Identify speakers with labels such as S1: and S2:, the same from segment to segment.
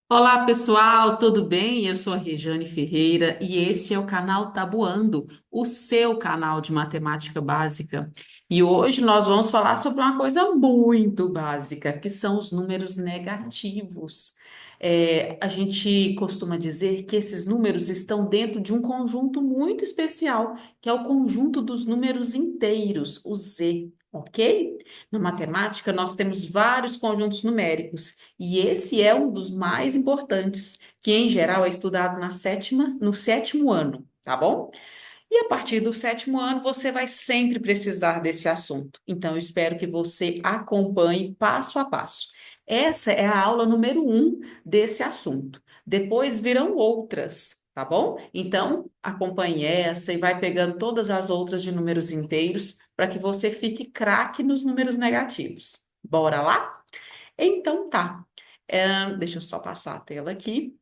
S1: Olá, pessoal, tudo bem? Eu sou a Rejane Ferreira e este é o canal Tabuando, o seu canal de matemática básica. E hoje nós vamos falar sobre uma coisa muito básica, que são os números negativos. A gente costuma dizer que esses números estão dentro de um conjunto muito especial, que é o conjunto dos números inteiros, o Z, ok? Na matemática, nós temos vários conjuntos numéricos. E esse é um dos mais importantes, que em geral é estudado no sétimo ano, tá bom? E a partir do sétimo ano, você vai sempre precisar desse assunto. Então, eu espero que você acompanhe passo a passo. Essa é a aula número um desse assunto. Depois virão outras, tá bom? Então, acompanhe essa e vai pegando todas as outras de números inteiros para que você fique craque nos números negativos. Bora lá? Então tá. Deixa eu só passar a tela aqui.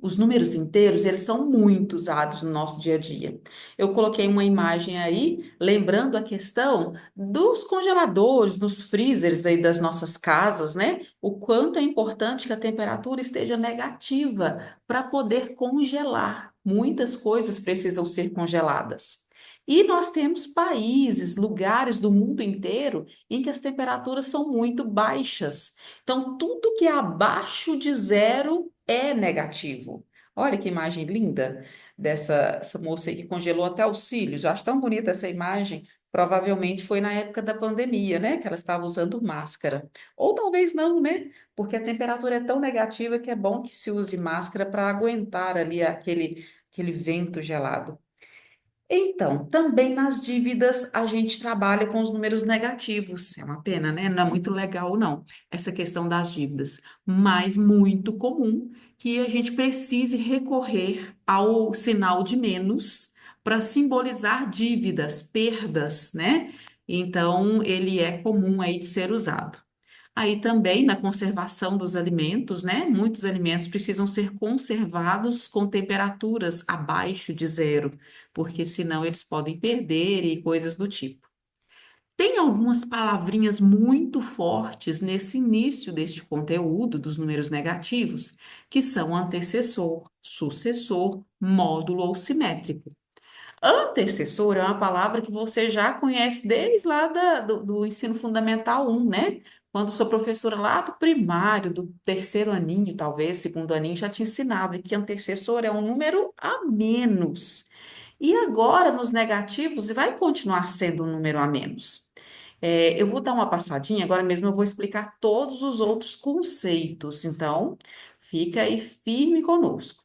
S1: Os números inteiros, eles são muito usados no nosso dia a dia. Eu coloquei uma imagem aí, lembrando a questão dos congeladores, dos freezers aí das nossas casas, né? O quanto é importante que a temperatura esteja negativa para poder congelar. Muitas coisas precisam ser congeladas. E nós temos países, lugares do mundo inteiro em que as temperaturas são muito baixas. Então, tudo que é abaixo de zero é negativo. Olha que imagem linda dessa essa moça aí que congelou até os cílios. Eu acho tão bonita essa imagem. Provavelmente foi na época da pandemia, né? Que ela estava usando máscara. Ou talvez não, né? Porque a temperatura é tão negativa que é bom que se use máscara para aguentar ali aquele vento gelado. Então, também nas dívidas a gente trabalha com os números negativos. É uma pena, né? Não é muito legal, não, essa questão das dívidas, mas muito comum que a gente precise recorrer ao sinal de menos para simbolizar dívidas, perdas, né? Então, ele é comum aí de ser usado. Aí também na conservação dos alimentos, né? Muitos alimentos precisam ser conservados com temperaturas abaixo de zero, porque senão eles podem perder e coisas do tipo. Tem algumas palavrinhas muito fortes nesse início deste conteúdo dos números negativos, que são antecessor, sucessor, módulo ou simétrico. Antecessor é uma palavra que você já conhece desde lá do ensino fundamental um, né? Quando sua professora lá do primário, do terceiro aninho, talvez, segundo aninho, já te ensinava que antecessor é um número a menos. E agora, nos negativos, vai continuar sendo um número a menos. Eu vou dar uma passadinha, agora mesmo eu vou explicar todos os outros conceitos, então fica aí firme conosco.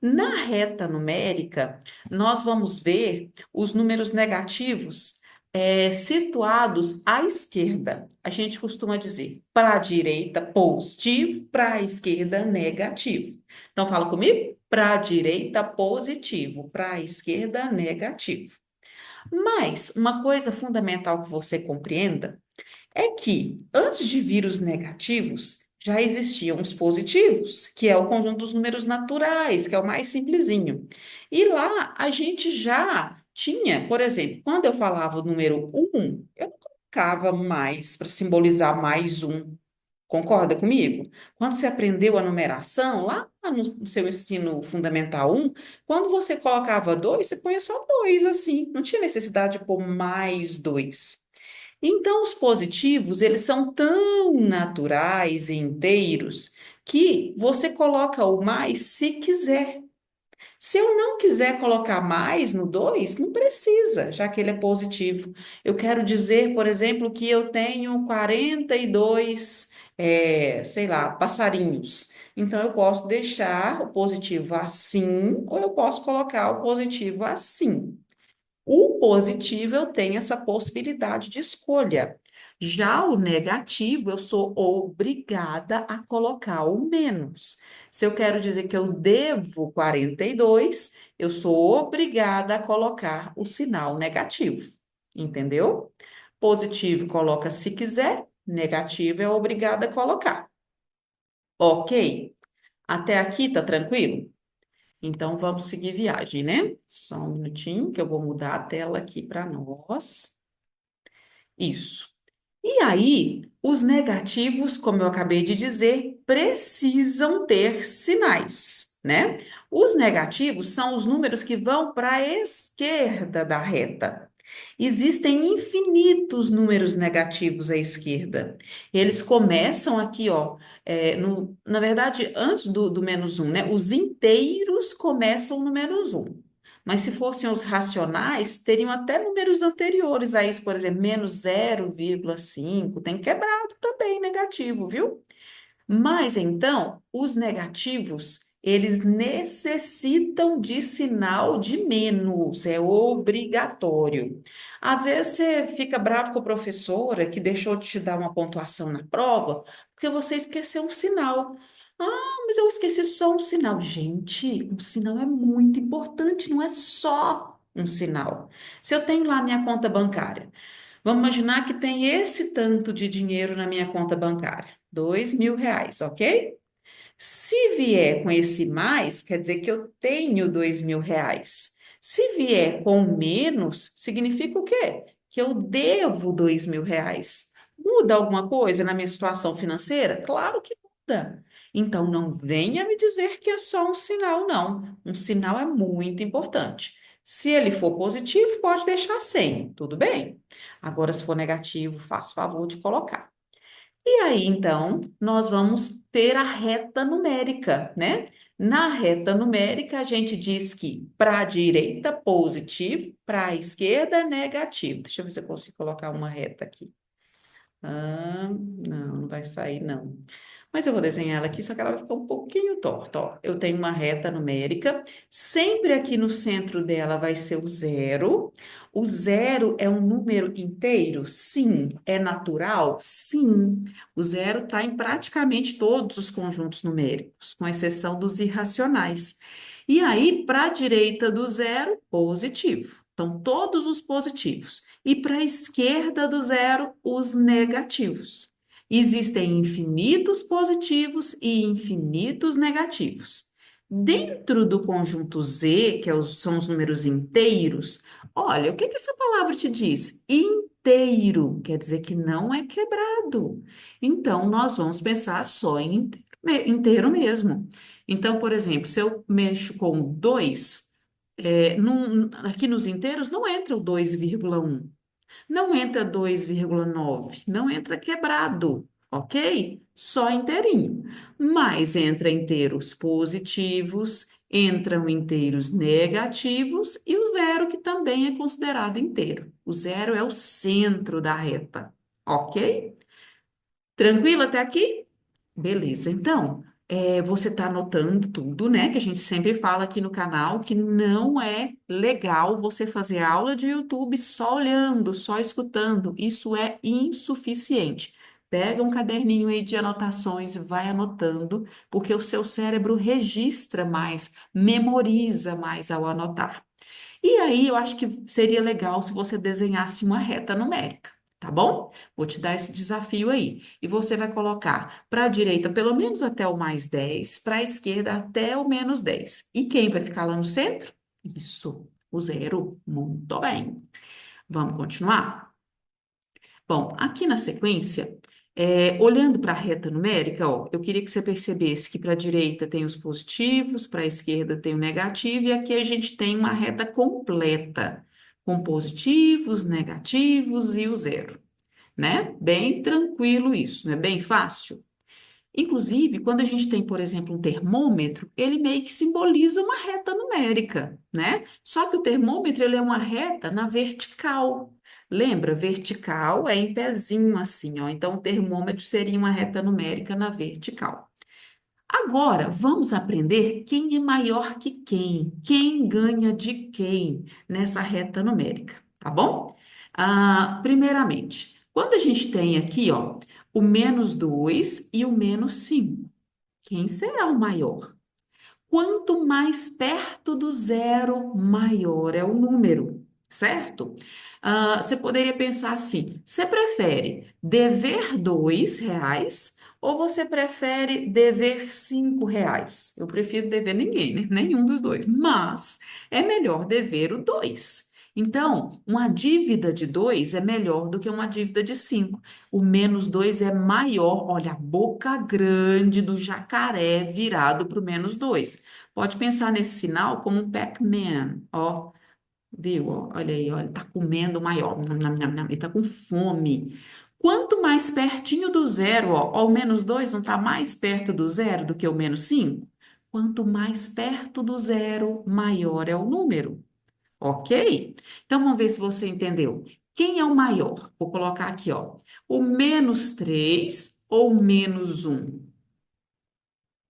S1: Na reta numérica, nós vamos ver os números negativos situados à esquerda. A gente costuma dizer para a direita positivo, para a esquerda negativo. Então, fala comigo? Para a direita positivo, para a esquerda negativo. Mas uma coisa fundamental que você compreenda é que antes de vir os negativos, já existiam os positivos, que é o conjunto dos números naturais, que é o mais simplesinho. E lá a gente já tinha, por exemplo, quando eu falava o número um, eu não colocava mais para simbolizar mais um. Concorda comigo? Quando você aprendeu a numeração, lá no seu ensino fundamental um, quando você colocava dois, você põe só dois assim, não tinha necessidade de pôr mais dois. Então, os positivos, eles são tão naturais e inteiros que você coloca o mais se quiser. Se eu não quiser colocar mais no 2, não precisa, já que ele é positivo. Eu quero dizer, por exemplo, que eu tenho 42, sei lá, passarinhos. Então, eu posso deixar o positivo assim, ou eu posso colocar o positivo assim. O positivo, eu tenho essa possibilidade de escolha. Já o negativo, eu sou obrigada a colocar o menos. Se eu quero dizer que eu devo 42, eu sou obrigada a colocar o sinal negativo. Entendeu? Positivo coloca se quiser, negativo é obrigada a colocar. Ok? Até aqui tá tranquilo? Então, vamos seguir viagem, né? Só um minutinho que eu vou mudar a tela aqui para nós. Isso. E aí, os negativos, como eu acabei de dizer, precisam ter sinais, né? Os negativos são os números que vão para a esquerda da reta. Existem infinitos números negativos à esquerda. Eles começam aqui, ó, na verdade, antes do menos um, né? Os inteiros começam no menos um. Mas se fossem os racionais, teriam até números anteriores a isso, por exemplo, menos 0,5. Tem quebrado também, negativo, viu? Mas então, os negativos, eles necessitam de sinal de menos, é obrigatório. Às vezes você fica bravo com a professora que deixou de te dar uma pontuação na prova porque você esqueceu um sinal. Ah, mas eu esqueci só um sinal. Gente, um sinal é muito importante, não é só um sinal. Se eu tenho lá minha conta bancária, vamos imaginar que tem esse tanto de dinheiro na minha conta bancária, R$ 2.000, ok? Se vier com esse mais, quer dizer que eu tenho R$ 2.000. Se vier com menos, significa o quê? Que eu devo R$ 2.000. Muda alguma coisa na minha situação financeira? Claro que muda. Então, não venha me dizer que é só um sinal, não. Um sinal é muito importante. Se ele for positivo, pode deixar sem, tudo bem. Agora, se for negativo, faça favor de colocar. E aí, então, nós vamos ter a reta numérica, né? Na reta numérica, a gente diz que para a direita, positivo, para a esquerda, negativo. Deixa eu ver se eu consigo colocar uma reta aqui. Não, não vai sair, não. Mas eu vou desenhar ela aqui, só que ela vai ficar um pouquinho torta, ó. Eu tenho uma reta numérica, sempre aqui no centro dela vai ser o zero. O zero é um número inteiro? Sim. É natural? Sim. O zero está em praticamente todos os conjuntos numéricos, com exceção dos irracionais. E aí, para a direita do zero, positivo. Então, todos os positivos. E para a esquerda do zero, os negativos. Existem infinitos positivos e infinitos negativos. Dentro do conjunto Z, que são os números inteiros, olha, o que que essa palavra te diz? Inteiro, quer dizer que não é quebrado. Então, nós vamos pensar só em inteiro mesmo. Então, por exemplo, se eu mexo com 2, aqui nos inteiros não entra o 2,1. Não entra 2,9, não entra quebrado, ok? Só inteirinho. Mas entra inteiros positivos, entram inteiros negativos e o zero, que também é considerado inteiro. O zero é o centro da reta, ok? Tranquilo até aqui? Beleza, então, você está anotando tudo, né? Que a gente sempre fala aqui no canal que não é legal você fazer aula de YouTube só olhando, só escutando. Isso é insuficiente. Pega um caderninho aí de anotações e vai anotando, porque o seu cérebro registra mais, memoriza mais ao anotar. E aí, eu acho que seria legal se você desenhasse uma reta numérica, tá bom? Vou te dar esse desafio aí. E você vai colocar para a direita pelo menos até o mais 10, para a esquerda até o menos 10. E quem vai ficar lá no centro? Isso, o zero. Muito bem. Vamos continuar? Bom, aqui na sequência, olhando para a reta numérica, ó, eu queria que você percebesse que para a direita tem os positivos, para a esquerda tem o negativo, e aqui a gente tem uma reta completa, com positivos, negativos e o zero, né? Bem tranquilo isso, não é bem fácil? Inclusive, quando a gente tem, por exemplo, um termômetro, ele meio que simboliza uma reta numérica, né? Só que o termômetro, ele é uma reta na vertical. Lembra? Vertical é em pezinho assim, ó. Então, o termômetro seria uma reta numérica na vertical. Agora, vamos aprender quem é maior que quem ganha de quem nessa reta numérica, tá bom? Primeiramente, quando a gente tem aqui, ó, o menos 2 e o menos 5, quem será o maior? Quanto mais perto do zero, maior é o número, certo? Você poderia pensar assim: você prefere dever R$ 2 ou você prefere dever R$ 5? Eu prefiro dever ninguém, né? Nenhum dos dois, mas é melhor dever o 2. Então, uma dívida de 2 é melhor do que uma dívida de 5. O menos 2 é maior. Olha, a boca grande do jacaré virado para o menos 2. Pode pensar nesse sinal como um Pac-Man. Ó, viu? Ó, olha aí, olha, tá comendo maior. Nham, nham, nham, nham. Ele tá com fome. Quanto mais pertinho do zero, ó, o menos 2 não está mais perto do zero do que o menos 5? Quanto mais perto do zero, maior é o número. Ok? Então vamos ver se você entendeu. Quem é o maior? Vou colocar aqui, ó. O menos 3 ou o menos um.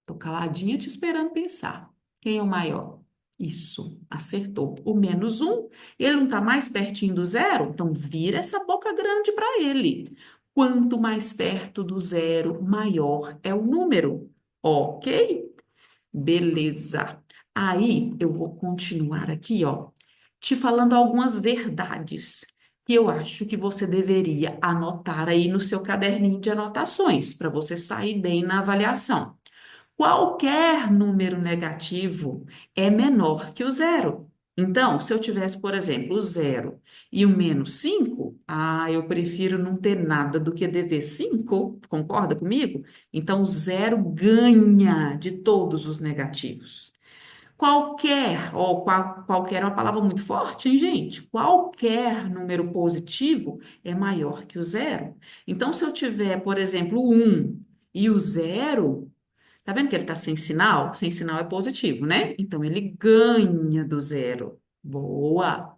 S1: Tô caladinha te esperando pensar. Quem é o maior? Isso, acertou. O menos um, ele não está mais pertinho do zero? Então vira essa boca grande para ele. Quanto mais perto do zero, maior é o número. Ok? Beleza. Aí eu vou continuar aqui, ó, te falando algumas verdades que eu acho que você deveria anotar aí no seu caderninho de anotações, para você sair bem na avaliação. Qualquer número negativo é menor que o zero. Então, se eu tivesse, por exemplo, o zero e o menos 5, eu prefiro não ter nada do que dever 5. Concorda comigo? Então, o zero ganha de todos os negativos. Qualquer é uma palavra muito forte, hein, gente? Qualquer número positivo é maior que o zero. Então, se eu tiver, por exemplo, o 1 e o zero, tá vendo que ele está sem sinal? Sem sinal é positivo, né? Então, ele ganha do zero. Boa!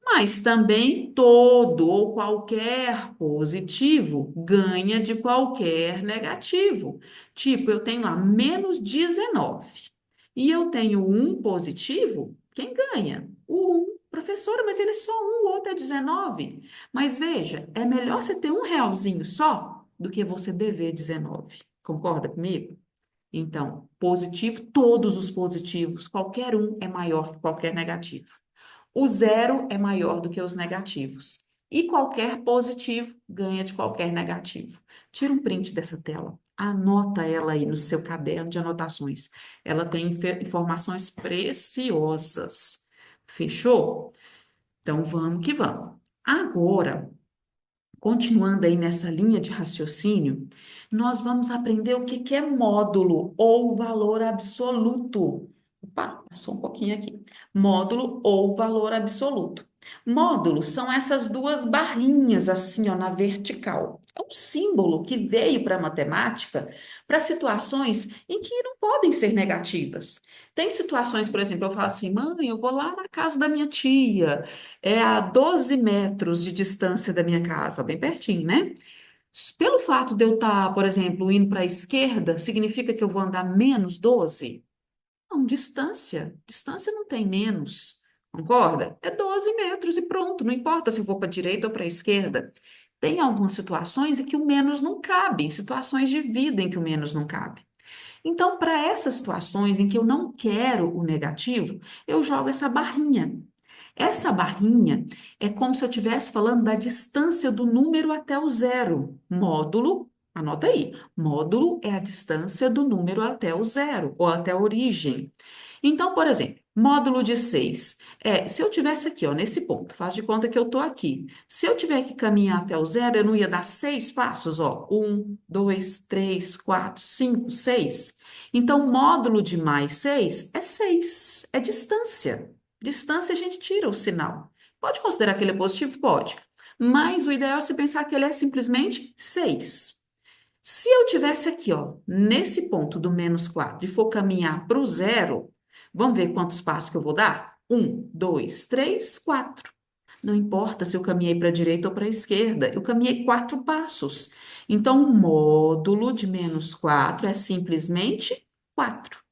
S1: Mas também todo ou qualquer positivo ganha de qualquer negativo. Tipo, eu tenho lá menos 19 e eu tenho um positivo, quem ganha? O 1. Professora, mas ele é só um, o outro é 19. Mas veja, é melhor você ter um realzinho só do que você dever 19. Concorda comigo? Então, positivo, todos os positivos, qualquer um é maior que qualquer negativo. O zero é maior do que os negativos. E qualquer positivo ganha de qualquer negativo. Tira um print dessa tela. Anota ela aí no seu caderno de anotações. Ela tem informações preciosas. Fechou? Então vamos que vamos. Agora, continuando aí nessa linha de raciocínio, nós vamos aprender o que que é módulo ou valor absoluto. Opa, passou um pouquinho aqui. Módulo ou valor absoluto. Módulos são essas duas barrinhas assim, ó, na vertical. É um símbolo que veio para a matemática para situações em que não podem ser negativas. Tem situações, por exemplo, eu falo assim, mãe, eu vou lá na casa da minha tia, é a 12 metros de distância da minha casa, bem pertinho, né? Pelo fato de eu estar, por exemplo, indo para a esquerda, significa que eu vou andar menos 12? Não, distância. Distância não tem menos. Concorda? É 12 metros e pronto. Não importa se eu vou para a direita ou para a esquerda. Tem algumas situações em que o menos não cabe, situações de vida em que o menos não cabe. Então, para essas situações em que eu não quero o negativo, eu jogo essa barrinha. Essa barrinha é como se eu estivesse falando da distância do número até o zero. Módulo, anota aí, módulo é a distância do número até o zero, ou até a origem. Então, por exemplo, módulo de 6. Se eu tivesse aqui, ó, nesse ponto, faz de conta que eu estou aqui. Se eu tiver que caminhar até o zero, eu não ia dar 6 passos, ó. 1, 2, 3, 4, 5, 6. Então, módulo de mais 6 é 6, é distância. Distância a gente tira o sinal. Pode considerar que ele é positivo? Pode. Mas o ideal é você pensar que ele é simplesmente 6. Se eu tivesse aqui, ó, nesse ponto do menos 4 e for caminhar para o zero, vamos ver quantos passos que eu vou dar? 1, 2, 3, 4. Não importa se eu caminhei para a direita ou para a esquerda, eu caminhei 4 passos. Então, o módulo de menos 4 é simplesmente 4.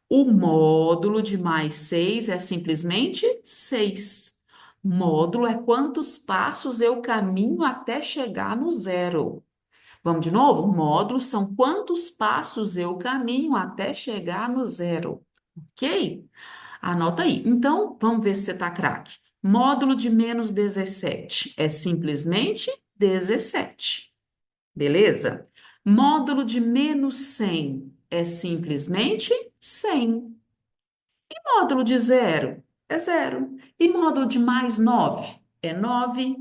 S1: O módulo de mais 6 é simplesmente 6. Módulo é quantos passos eu caminho até chegar no zero. Vamos de novo? Módulos são quantos passos eu caminho até chegar no zero. Ok? Anota aí. Então, vamos ver se você está craque. Módulo de menos 17 é simplesmente 17. Beleza? Módulo de menos 100 é simplesmente 100. Módulo de zero É zero. E módulo de mais 9? É 9.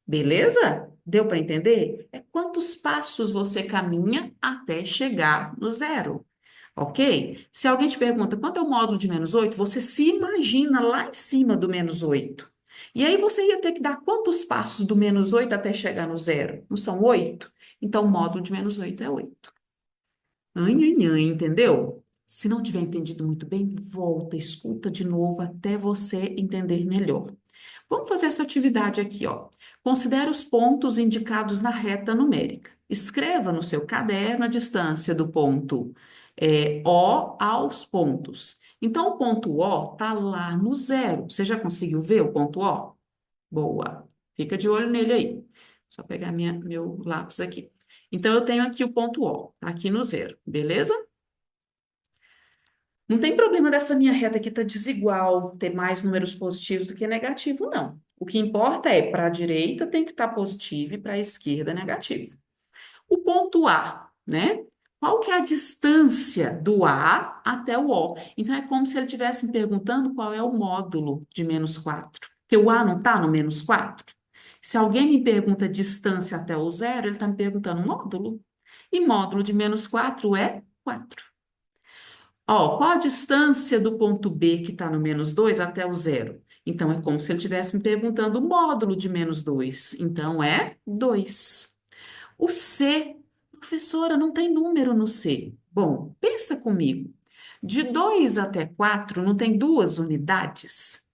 S1: Beleza? Deu para entender? É quantos passos você caminha até chegar no zero. Ok? Se alguém te pergunta quanto é o módulo de menos 8, você se imagina lá em cima do menos 8. E aí você ia ter que dar quantos passos do menos 8 até chegar no zero? Não são 8? Então o módulo de menos 8 é 8. Anhanhã, entendeu? Se não tiver entendido muito bem, volta, escuta de novo até você entender melhor. Vamos fazer essa atividade aqui, ó. Considere os pontos indicados na reta numérica. Escreva no seu caderno a distância do ponto O aos pontos. Então, o ponto O está lá no zero. Você já conseguiu ver o ponto O? Boa. Fica de olho nele aí. Só pegar meu lápis aqui. Então, eu tenho aqui o ponto O, aqui no zero, beleza? Não tem problema dessa minha reta aqui estar desigual, ter mais números positivos do que negativo, não. O que importa é, para a direita tem que estar positivo e para a esquerda negativo. O ponto A, né? Qual que é a distância do A até o O? Então, é como se ele estivesse me perguntando qual é o módulo de menos 4. Porque o A não está no menos 4. Se alguém me pergunta distância até o zero, ele está me perguntando módulo. E módulo de menos 4 é 4. Ó, qual a distância do ponto B que está no menos 2 até o zero? Então, é como se ele estivesse me perguntando o módulo de menos 2. Então, é 2. O C, professora, não tem número no C. Bom, pensa comigo. De 2 até 4 não tem duas unidades?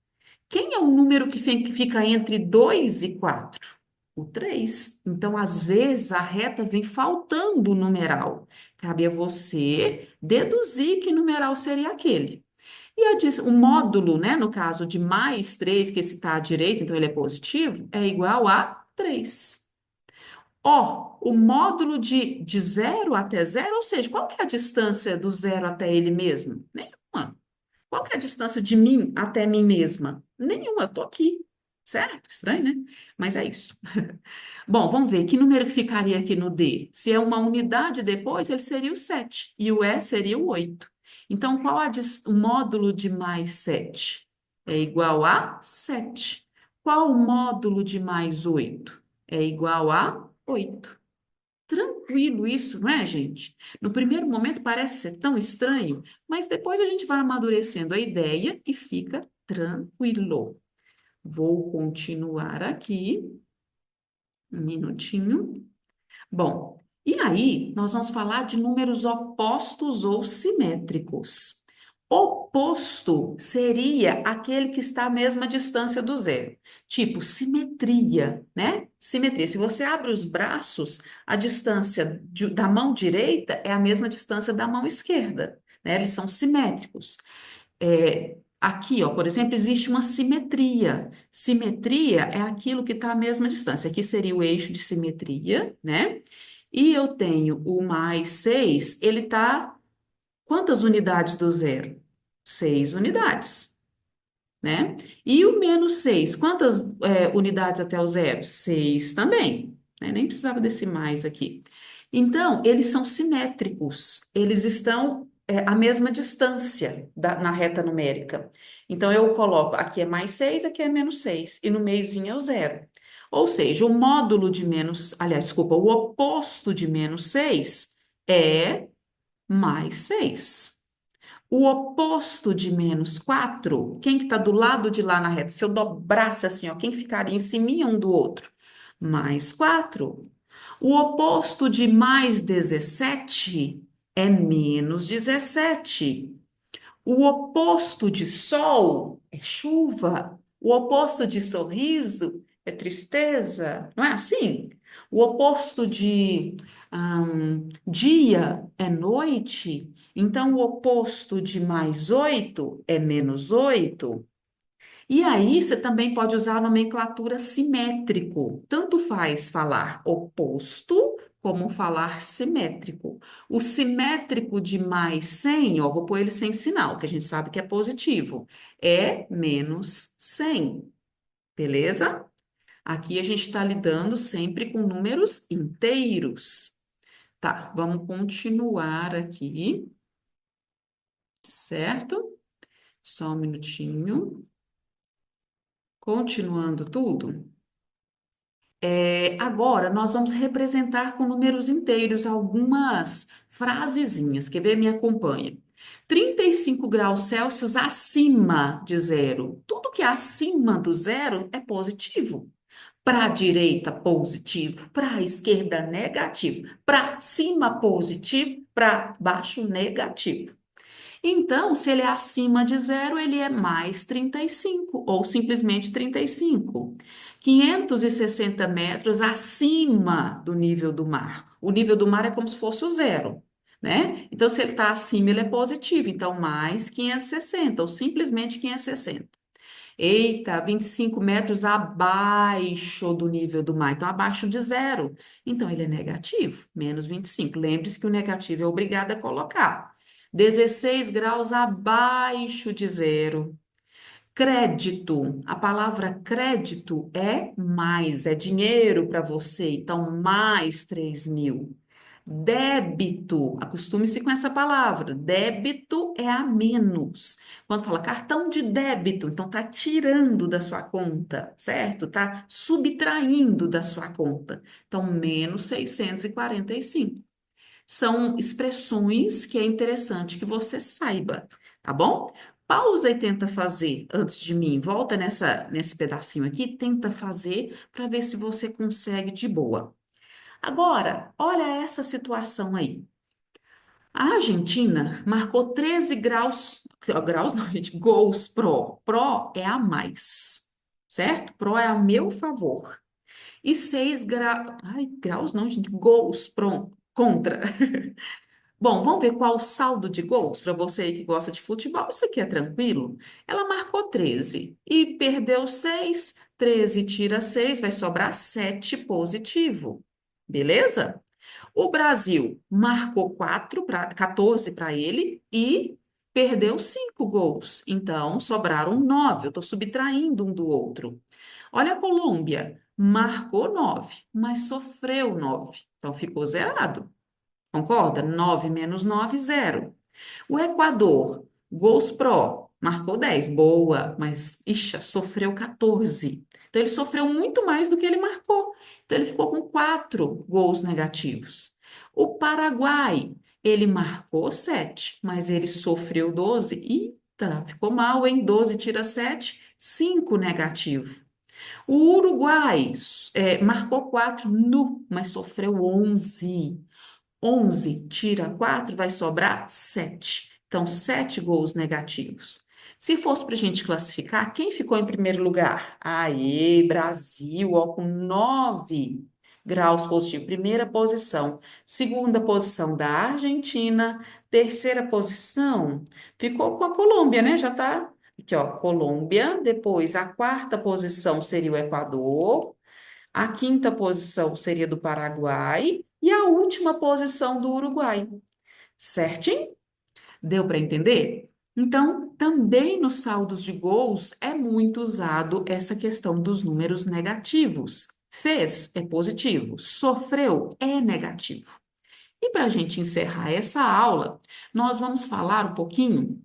S1: Quem é o número que fica entre 2 e 4? O 3. Então, às vezes, a reta vem faltando o numeral. Cabe a você deduzir que numeral seria aquele. E o módulo, né, no caso de mais 3, que esse está à direita, então ele é positivo, é igual a 3. Ó, o módulo de zero até zero, ou seja, qual que é a distância do zero até ele mesmo? Nenhuma. Qual que é a distância de mim até mim mesma? Nenhuma, eu tô aqui. Certo? Estranho, né? Mas é isso. Bom, vamos ver que número que ficaria aqui no D. Se é uma unidade depois, ele seria o 7 e o E seria o 8. Então, qual o módulo de mais 7? É igual a 7. Qual o módulo de mais 8? É igual a 8. Tranquilo isso, não é, gente? No primeiro momento parece ser tão estranho, mas depois a gente vai amadurecendo a ideia e fica tranquilo. Vou continuar aqui, um minutinho. Bom, e aí nós vamos falar de números opostos ou simétricos. Oposto seria aquele que está à mesma distância do zero. Tipo, simetria, né? Simetria. Se você abre os braços, a distância da mão direita é a mesma distância da mão esquerda, né? Eles são simétricos. Aqui, ó, por exemplo, existe uma simetria. Simetria é aquilo que está à mesma distância. Aqui seria o eixo de simetria, né? E eu tenho o mais 6, ele está quantas unidades do zero? 6 unidades, né? E o menos 6, quantas unidades até o zero? 6 também, né? Nem precisava desse mais aqui. Então, eles são simétricos, eles estão à mesma distância na reta numérica. Então, eu coloco aqui é mais 6, aqui é menos 6, e no meiozinho é o zero. Ou seja, o módulo de menos, aliás, desculpa, o oposto de menos 6 é mais 6. O oposto de menos 4, quem que está do lado de lá na reta? Se eu dobrasse assim, ó, quem ficaria em cima um do outro? Mais 4. O oposto de mais 17 é menos 17. O oposto de sol é chuva. O oposto de sorriso é tristeza. Não é assim? O oposto de dia é noite. Então, o oposto de mais 8 é menos 8. E aí, você também pode usar a nomenclatura simétrico. Tanto faz falar oposto como falar simétrico. O simétrico de mais 100, ó, vou pôr ele sem sinal, que a gente sabe que é positivo, é menos 100, beleza? Aqui a gente está lidando sempre com números inteiros. Tá, vamos continuar aqui, certo? Só um minutinho. Continuando tudo. Agora, nós vamos representar com números inteiros algumas frasezinhas. Quer ver? Me acompanha. 35 graus Celsius acima de zero. Tudo que é acima do zero é positivo. Para a direita, positivo. Para a esquerda, negativo. Para cima, positivo. Para baixo, negativo. Então, se ele é acima de zero, ele é mais 35 ou simplesmente 35. 560 metros acima do nível do mar. O nível do mar é como se fosse o zero, né? Então, se ele está acima, ele é positivo. Então, mais 560 ou simplesmente 560. Eita, 25 metros abaixo do nível do mar, então abaixo de zero. Então ele é negativo, menos 25. Lembre-se que o negativo é obrigado a colocar. 16 graus abaixo de zero. Crédito, a palavra crédito é mais, é dinheiro para você, então mais 3.000. Débito, acostume-se com essa palavra. Débito é a menos. Quando fala cartão de débito, então tá tirando da sua conta, certo? Tá subtraindo da sua conta. Então, menos 645. São expressões que é interessante que você saiba, tá bom? Pausa e tenta fazer antes de mim. Volta nesse pedacinho aqui, tenta fazer para ver se você consegue de boa. Agora, olha essa situação aí. A Argentina marcou 13 graus, graus não, gente, gols pró. Pró é a mais, certo? Pró é a meu favor. E 6 graus, ai, graus não, gente, gols contra. Bom, vamos ver qual o saldo de gols para você aí que gosta de futebol. Isso aqui é tranquilo. Ela marcou 13 e perdeu 6. 13 tira 6, vai sobrar 7 positivo. Beleza? O Brasil marcou 14 para ele e perdeu 5 gols. Então, sobraram 9. Eu estou subtraindo um do outro. Olha a Colômbia, marcou 9, mas sofreu 9. Então, ficou zerado. Concorda? 9 menos 9, zero. O Equador, gols pró, marcou 10, boa, mas ixa, sofreu 14. Então ele sofreu muito mais do que ele marcou. Então ele ficou com 4 gols negativos. O Paraguai, ele marcou 7, mas ele sofreu 12. Eita, ficou mal, hein? 12 tira 7, 5 negativo. O Uruguai marcou 4 no, mas sofreu 11. 11 tira 4, vai sobrar 7. Então, 7 gols negativos. Se fosse para a gente classificar, quem ficou em primeiro lugar? Aê, Brasil, ó, com 9 graus positivos. Primeira posição. Segunda posição da Argentina. Terceira posição ficou com a Colômbia, né? Já tá aqui, ó, Colômbia. Depois, a quarta posição seria o Equador. A quinta posição seria do Paraguai e a última posição do Uruguai. Certinho? Deu para entender? Então, também nos saldos de gols é muito usado essa questão dos números negativos. Fez é positivo, sofreu é negativo. E para a gente encerrar essa aula, nós vamos falar um pouquinho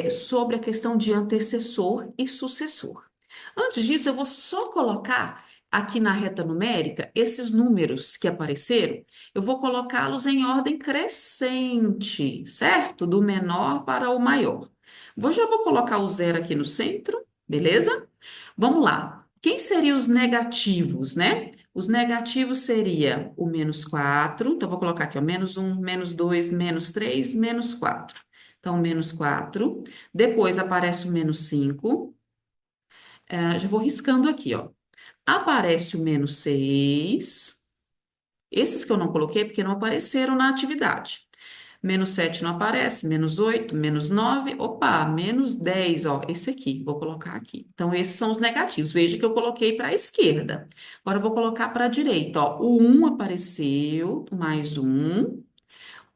S1: sobre a questão de antecessor e sucessor. Antes disso, eu vou só colocar aqui na reta numérica esses números que apareceram, eu vou colocá-los em ordem crescente, certo? Do menor para o maior. Já vou colocar o zero aqui no centro, beleza? Vamos lá. Quem seriam os negativos, né? Os negativos seria o menos 4. Então, vou colocar aqui, ó, menos um, menos 2, menos 3, menos 4. Então, menos 4. Depois aparece o menos 5. Já vou riscando aqui, ó. Aparece o menos 6. Esses que eu não coloquei porque não apareceram na atividade. Menos 7 não aparece, menos 8, menos 9, opa, menos 10, ó, esse aqui, vou colocar aqui. Então, esses são os negativos. Veja que eu coloquei para a esquerda. Agora, eu vou colocar para a direita, ó. O 1 apareceu, mais 1.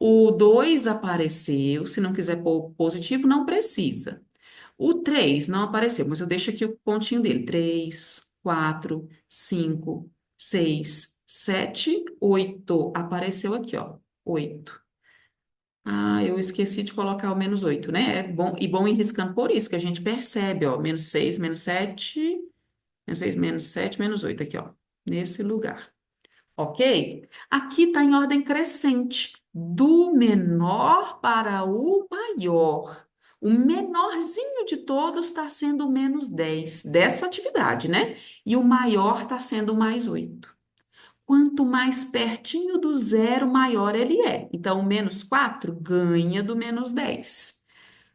S1: O 2 apareceu, se não quiser pôr positivo, não precisa. O 3 não apareceu, mas eu deixo aqui o pontinho dele. 3, 4, 5, 6, 7, 8. Apareceu aqui, ó. 8. Ah, eu esqueci de colocar o menos 8, né? É bom, e bom ir riscando por isso, que a gente percebe, ó, menos 6, menos 7, menos 6, menos 7, menos 8 aqui, ó, nesse lugar. Ok? Aqui está em ordem crescente, do menor para o maior. O menorzinho de todos está sendo o menos 10 dessa atividade, né? E o maior está sendo o mais 8. Quanto mais pertinho do zero, maior ele é. Então, o menos 4 ganha do menos 10.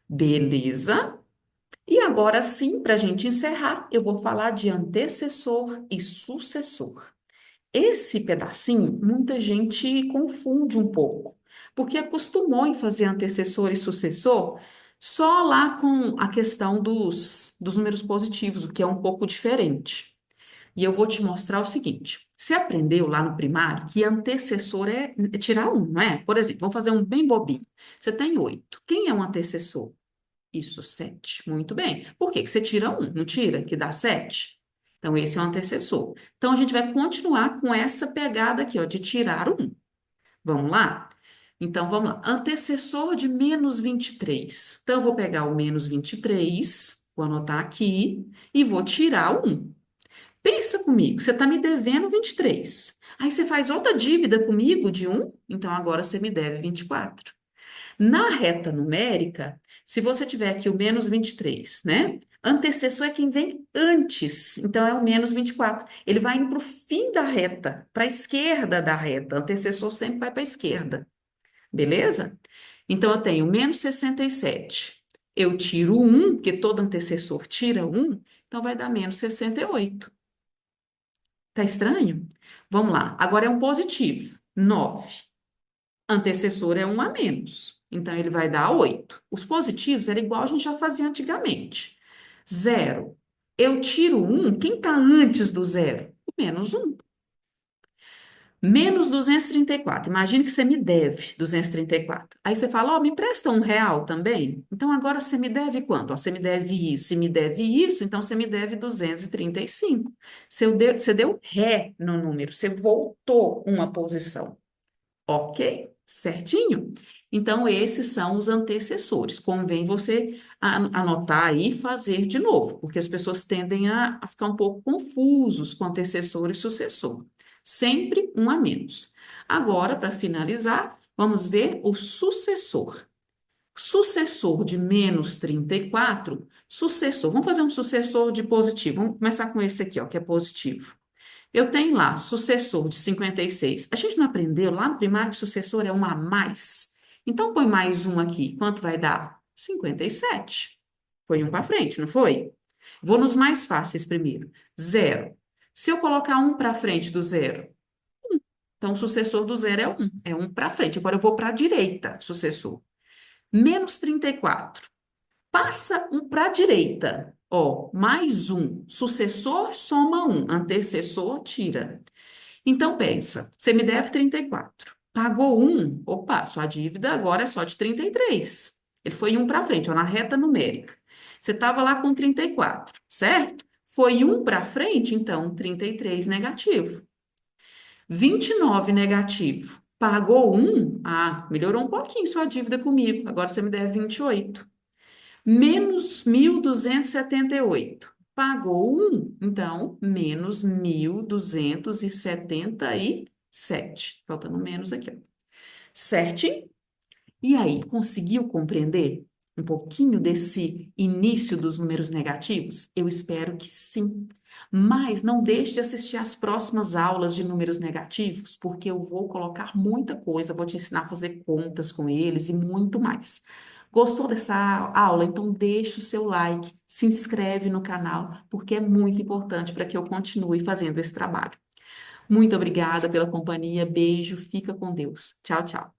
S1: Beleza? E agora sim, para a gente encerrar, eu vou falar de antecessor e sucessor. Esse pedacinho, muita gente confunde um pouco, porque acostumou em fazer antecessor e sucessor só lá com a questão dos números positivos, o que é um pouco diferente. E eu vou te mostrar o seguinte: você aprendeu lá no primário que antecessor é tirar um, não é? Por exemplo, vamos fazer um bem bobinho. Você tem 8. Quem é um antecessor? Isso, 7. Muito bem. Por que que você tira um? Não tira, que dá 7. Então, esse é o antecessor. Então, a gente vai continuar com essa pegada aqui, ó, de tirar um. Vamos lá? Então, vamos lá. Antecessor de menos 23. Então, eu vou pegar o menos 23, vou anotar aqui, e vou tirar um. Pensa comigo, você está me devendo 23. Aí você faz outra dívida comigo de um, então agora você me deve 24. Na reta numérica, se você tiver aqui o menos 23, né? Antecessor é quem vem antes, então é o menos 24. Ele vai indo para o fim da reta, para a esquerda da reta. Antecessor sempre vai para a esquerda, beleza? Então eu tenho menos 67. Eu tiro um, porque todo antecessor tira um, então vai dar menos 68. Tá estranho? Vamos lá. Agora é um positivo. 9. Antecessor é um a menos. Então, ele vai dar 8. Os positivos era igual a gente já fazia antigamente. 0. Eu tiro um. Quem está antes do zero? O menos um. Menos 234. Imagine que você me deve 234. Aí você fala, ó, me presta R$ 1 também? Então agora você me deve quanto? Ó, você me deve isso e me deve isso, então você me deve 235. Você deu ré no número, você voltou uma posição. Ok? Certinho? Então, esses são os antecessores. Convém você anotar aí e fazer de novo, porque as pessoas tendem a ficar um pouco confusos com antecessor e sucessor. Sempre um a menos. Agora, para finalizar, vamos ver o sucessor. Sucessor de menos 34, sucessor. Vamos fazer um sucessor de positivo. Vamos começar com esse aqui, ó, que é positivo. Eu tenho lá sucessor de 56. A gente não aprendeu lá no primário que sucessor é um a mais? Então põe mais um aqui. Quanto vai dar? 57. Foi um para frente, não foi? Vou nos mais fáceis primeiro. Zero. Se eu colocar um para frente do zero, então o sucessor do zero é um. É um para frente. Agora eu vou para a direita, sucessor. Menos 34. Passa um para a direita. Ó, mais um. Sucessor soma um. Antecessor tira. Então, pensa, você me deve 34. Pagou um, opa, sua dívida agora é só de 33. Ele foi um para frente, ó, na reta numérica. Você estava lá com 34, certo? Foi um para frente, então 33 negativo. 29 negativo. Pagou um, ah, melhorou um pouquinho sua dívida comigo. Agora você me deve 28. Menos 1.278. Pagou um, então, menos 1.277. Faltando menos aqui, ó. Certinho? E aí, conseguiu compreender um pouquinho desse início dos números negativos? Eu espero que sim. Mas não deixe de assistir às próximas aulas de números negativos, porque eu vou colocar muita coisa, vou te ensinar a fazer contas com eles e muito mais. Gostou dessa aula? Então deixe o seu like, se inscreve no canal, porque é muito importante para que eu continue fazendo esse trabalho. Muito obrigada pela companhia, beijo, fica com Deus. Tchau, tchau.